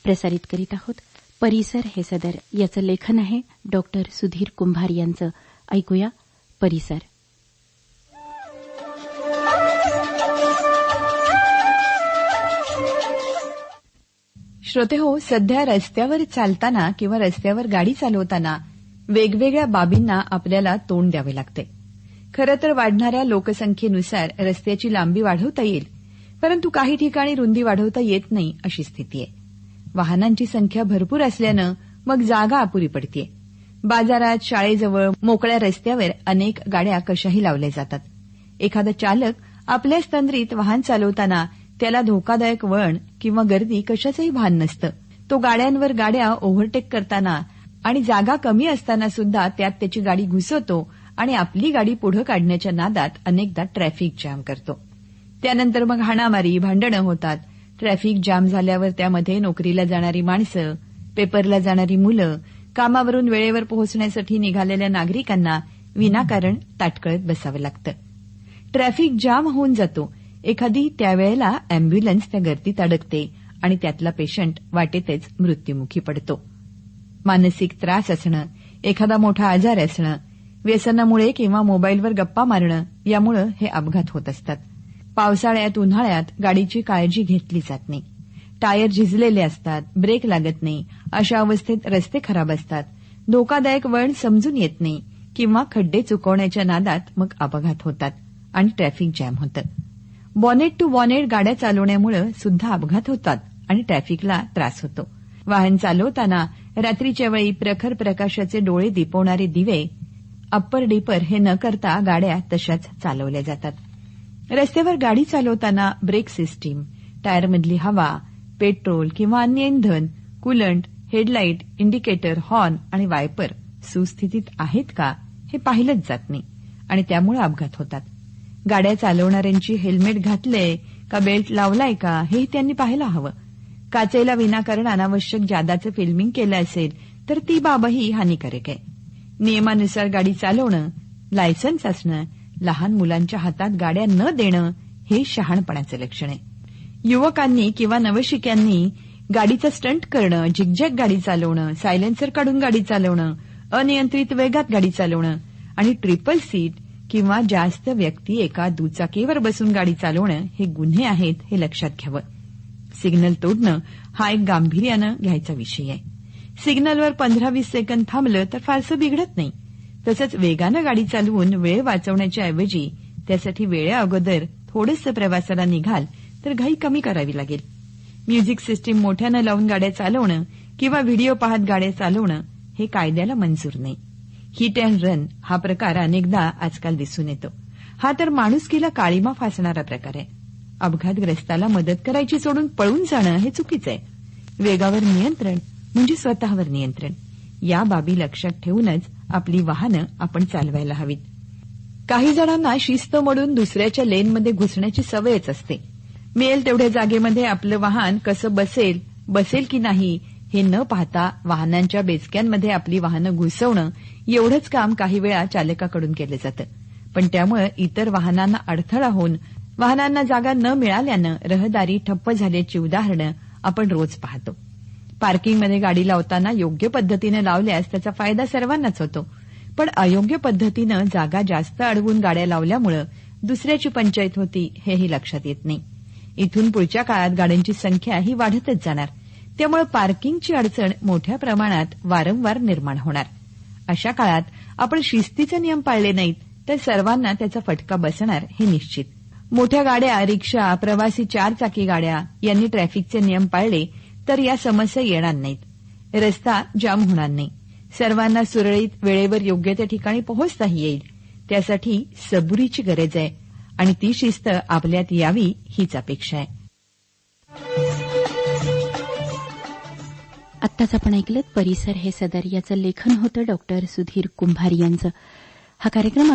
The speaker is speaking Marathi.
प्रसारित करीत आहोत. परिसर हे सदर याचं लेखन आहे डॉक्टर सुधीर कुंभार यांचं. ऐकूया परिसर. श्रोतेहो, सध्या रस्त्यावर चालताना किंवा रस्त्यावर गाडी चालवताना वेगवेगळ्या बाबींना आपल्याला तोंड द्यावे लागते. खरं तर वाढणाऱ्या लोकसंख्येनुसार रस्त्याची लांबी वाढवता येईल, परंतु काही ठिकाणी रुंदी वाढवता येत नाही अशी स्थिती आहे. वाहनांची संख्या भरपूर असल्यानं मग जागा अपुरी पडतेय. बाजारात, शाळेजवळ, मोकळ्या रस्त्यावर अनेक गाड्या कशाही लावल्या जातात. एखादा चालक आपल्याच तंद्रीत वाहन चालवताना त्याला धोकादायक वळण किंवा गर्दी कशाचंही भान नसतं. तो गाड्यांवर गाड्या ओव्हरटेक करताना आणि जागा कमी असताना सुद्धा त्यात त्याची गाडी घुसवतो आणि आपली गाडी पुढे काढण्याच्या नादात अनेकदा ट्रॅफिक जॅम करतो. त्यानंतर मग हाणामारी, भांडणं होतात. ट्रॅफिक जाम झाल्यावर त्यामध्ये नोकरीला जाणारी माणसं, पेपरला जाणारी मुलं, कामावरून वेळेवर पोहोचण्यासाठी निघालेल्या नागरिकांना विनाकारण ताटकळत बसावं लागतं. ट्रॅफिक जाम होऊन जातो. एखादी त्यावेळेला अँब्युलन्स त्या गर्दीत अडकते आणि त्यातला पेशंट वाटेतच मृत्युमुखी पडतो. मानसिक त्रास असणं, एखादा मोठा आजार असणं, व्यसनामुळे किंवा मोबाईलवर गप्पा मारणं यामुळे हे अपघात होत असतात. पावसाळ्यात, उन्हाळ्यात गाडीची काळजी घेतली जात नाही. टायर झिजलेले असतात, ब्रेक लागत नाही. अशा अवस्थेत रस्ते खराब असतात. धोकादायक वळण समजून येत नाही किंवा खड्डे चुकवण्याच्या नादात मग अपघात होतात आणि ट्रॅफिक जॅम होतं. बॉनेट टू बॉनेट गाड्या चालवण्यामुळे सुद्धा अपघात होतात आणि ट्रॅफिकला त्रास होतो. वाहन चालवताना रात्रीच्या वेळी प्रखर प्रकाशाचे डोळे दिपवणारे दिवे, अप्पर डिपर हे न करता गाड्या तशाच चालवल्या जातात. रस्त्यावर गाडी चालवताना ब्रेक सिस्टीम, टायरमधली हवा, पेट्रोल किंवा अन्य इंधन, कूलंट, हेडलाईट, इंडिकेटर, हॉर्न आणि वायपर सुस्थितीत आहेत का हे पाहिलंच जात नाही आणि त्यामुळे अपघात होतात. गाड्या चालवणाऱ्यांची हेल्मेट घातलंय का, बेल्ट लावलाय का हेही त्यांनी पाहायला हवं. काचेला विनाकारण अनावश्यक जादाचं फिल्मिंग केलं असेल तर ती बाबही हानिकारक आहे. नियमानुसार गाडी चालवणं, लायसन्स असणं, लहान मुलांच्या हातात गाड्या न देणं हे शहाणपणाचं लक्षण आहे. युवकांनी किंवा नवशिक्यांनी गाडीचा स्टंट करणं, झिगझॅग गाडी चालवणं, सायलेन्सर काढून गाडी चालवणं, अनियंत्रित वेगात गाडी चालवणं आणि ट्रिपल सीट किंवा जास्त व्यक्ती एका दुचाकीवर बसून गाडी चालवणं हे गुन्हे आहेत हे लक्षात घ्यावं. सिग्नल तोडणं हा एक गांभीर्यानं घ्यायचा विषय आहे. सिग्नलवर 15-20 सेकंद थांबलं तर फारसं बिघडत नाही. तसंच वेगानं गाडी चालवून वेळ वाचवण्याच्या ऐवजी त्यासाठी वेळा अगोदर थोडंसं प्रवासाला निघाल तर घाई कमी करावी लागेल. म्युझिक सिस्टीम मोठ्यानं लावून गाड्या चालवणं किंवा व्हिडिओ पाहत गाड्या चालवणं हे कायद्याला मंजूर नाही. हिट अँड रन हा प्रकार अनेकदा आजकाल दिसून येतो. हा तर माणुसकीला काळीमा फासणारा प्रकार आहे. अपघातग्रस्ताला मदत करायची सोडून पळून जाणं हे चुकीचं आहे. वेगावर नियंत्रण म्हणजे स्वतःवर नियंत्रण. या बाबी लक्षात ठेवूनच आपली वाहनं आपण चालवायला हवीत. काही जणांना शिस्त मोडून दुसऱ्याच्या लेनमध्ये घुसण्याची सवयच असते. मिळेल तेवढ्या जागेमध्ये आपलं वाहन कसं बसेल की नाही हे न पाहता वाहनांच्या बेचक्यांमध्ये आपली वाहनं घुसवणं एवढंच काम काही वेळा चालकाकडून केलं जातं. पण त्यामुळे इतर वाहनांना अडथळा होऊन वाहनांना जागा न मिळाल्यानं रहदारी ठप्प झाल्याची उदाहरणं आपण रोज पाहतो. पार्किंगमध्ये गाडी लावताना योग्य पद्धतीनं लावल्यास त्याचा फायदा सर्वांनाच होतो. पण अयोग्य पद्धतीनं जागा जास्त अडवून गाड्या लावल्यामुळे दुसऱ्याची पंचायत होती हेही लक्षात येत नाही. इथून पुढच्या काळात गाड्यांची संख्या ही वाढतच जाणार. त्यामुळे पार्किंगची अडचण मोठ्या प्रमाणात वारंवार निर्माण होणार. अशा काळात आपण शिस्तीचे नियम पाळले नाहीत तर सर्वांना त्याचा फटका बसणार हे निश्चित. मोठ्या गाड्या, रिक्षा, प्रवासी 4 चाकी गाड्या यांनी ट्रॅफिकचे नियम पाळले तर या समस्या येणार नाहीत. रस्ता जाम होणार नाही. सर्वांना सुरळीत वेळेवर योग्य त्या ठिकाणी पोहोचताही येईल. त्यासाठी सबुरीची गरज आहे आणि ती शिस्त आपल्यात यावी हीच अपेक्षा आहे. आत्ताच आपण ऐकलं परिसर हे सदर याचं लेखन होतं डॉक्टर सुधीर कुंभार यांचं. हा कार्यक्रम